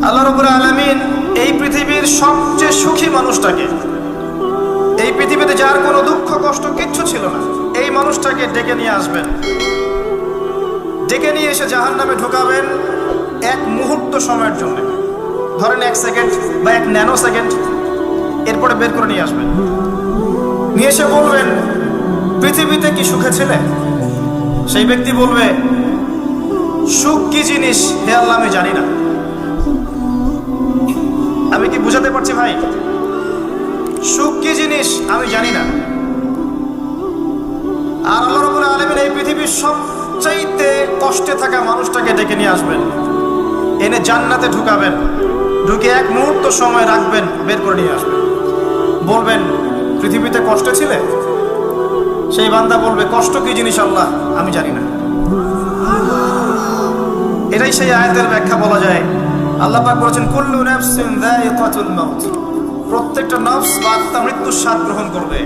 আল্লাহ রাব্বুল আলামিন এই পৃথিবীর সবচেয়ে সুখী মানুষটাকে, এই পৃথিবীতে যার কোনো দুঃখ কষ্ট কিচ্ছু ছিল না, এই মানুষটাকে ডেকে নিয়ে আসবেন। ডেকে নিয়ে এসে জাহান্নামে ঢোকাবেন এক মুহূর্ত সময়ের জন্য, ধরেন 1 সেকেন্ড বা 1 ন্যানো সেকেন্ড। এরপরে বের করে নিয়ে আসবেন, নিয়ে এসে বলবেন পৃথিবীতে কি সুখে ছিলে? সেই ব্যক্তি বলবে সুখ কি জিনিস হে আল্লাহ আমি জানি না। আমি কি বুঝাতে পারছি ভাই? সুখ কি জিনিস আমি জানি না। আর আল্লাহ রাব্বুল আলামিন এই পৃথিবীর সবচাইতে কষ্টে থাকা মানুষটাকে ডেকে নিয়ে আসবেন, এনে জান্নাতে ঢুকাবেন, ঢুকে এক মুহূর্ত সময় রাখবেন, বের করে নিয়ে আসবেন। বলবেন পৃথিবীতে কষ্টে ছিলে? সেই বান্দা বলবে কষ্ট কি জিনিস আল্লাহ আমি জানি না। এটাই সেই আয়াতের ব্যাখ্যা বলা যায়। আল্লাহ পাক বলেছেন কুল্লু নাফসিন যায়িকাতুল মাউত, প্রত্যেকটা নফস বা আত্মা মৃত্যুর স্বাদ গ্রহণ করবে।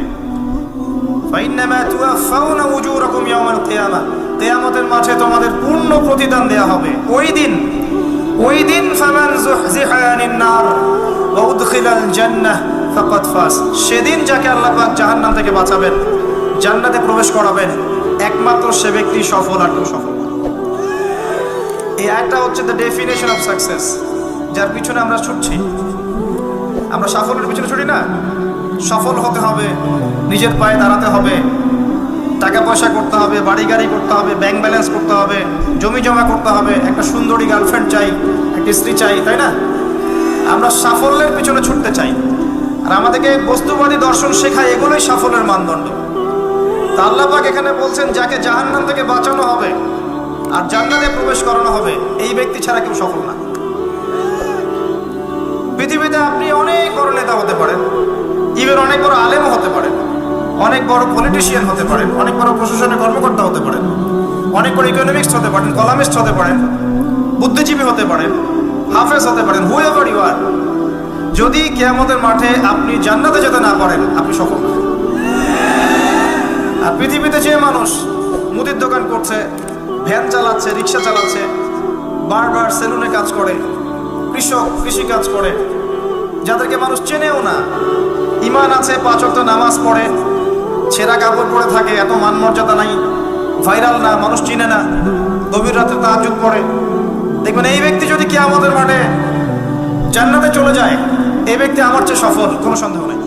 ফাইন্নামা তুওয়াফাউনা উজুরাকুম ইয়াওমাল কিয়ামাহ, কিয়ামতের মাঠে তোমাদের পূর্ণ প্রতিদান দেয়া হবে। ওই দিন ফামান যুহজিহা আনিন নার ওয়া উদখিলাল জান্নাহ ফাকাদ ফাজ, সেদিন যাকে আল্লাহ পাক জাহান্নাম থেকে বাঁচাবেন, জান্নাতে প্রবেশ করাবেন, একমাত্র সে ব্যক্তি সফল, আর কেউ সফল না। এই একটা হচ্ছে দ্য ডেফিনেশন অফ সাকসেস, যার পিছনে আমরা ছুটছি। আমরা সাফল্যের পিছনে ছুটি না। সফল হতে হবে, নিজের পায়ে দাঁড়াতে হবে, টাকা পয়সা করতে হবে, বাড়ি গাড়ি করতে হবে, ব্যাংক ব্যালেন্স করতে হবে, জমি জমা করতে হবে, একটা সুন্দরী গার্লফ্রেন্ড চাই, একটা স্ত্রী চাই, তাই না? আমরা সাফল্যের পিছনে ছুটতে চাই, আর আমাদেরকে বস্তুবাদী দর্শন শেখায় এগুলোই সাফল্যের মানদণ্ড। তা আল্লাহ পাক এখানে বলছেন যাকে জাহান্নাম থেকে বাঁচানো হবে আর জান্নাতে প্রবেশ করানো হবে, এই ব্যক্তি ছাড়া কেউ সফল না। পৃথিবীতে আপনি অনেক বড় নেতা হতে পারেন, ইভেন অনেক বড় আলেমও হতে পারেন, অনেক বড় পলিটিশিয়ান হতে পারেন, অনেক বড় প্রশাসনের কর্মকর্তা হতে পারেন, অনেক বড় ইকোনমিক্স হতে পারেন, কলামিস্ট হতে পারেন, বুদ্ধিজীবী হতে পারেন, হাফেজ হতে পারেন, হুএভার ইউ আর, যদি কিয়ামতের মাঠে আপনি জান্নাতে যেতে না পারেন, আপনি সফল না। আর পৃথিবীতে যে মানুষ মুদির দোকান করছে, ভ্যান চালাচ্ছে, রিক্সা চালাচ্ছে, বারবার সেলুনে কাজ করে, কৃষক কৃষি কাজ করে, যাদেরকে মানুষ চেনেও না, ঈমান আছে, 5 ওয়াক্ত নামাজ পড়ে, ছেঁড়া কাপড় পরে থাকে, এত মান মর্যাদা নাই, ভাইরাল না, মানুষ চিনে না, গভীর রাতে তাহাজ্জুদ পড়ে, দেখবেন এই ব্যক্তি যদি কিয়ামতের মাঠে জান্নাতে চলে যায়, এই ব্যক্তি আমার চেয়ে সফল, কোনো সন্দেহ নেই।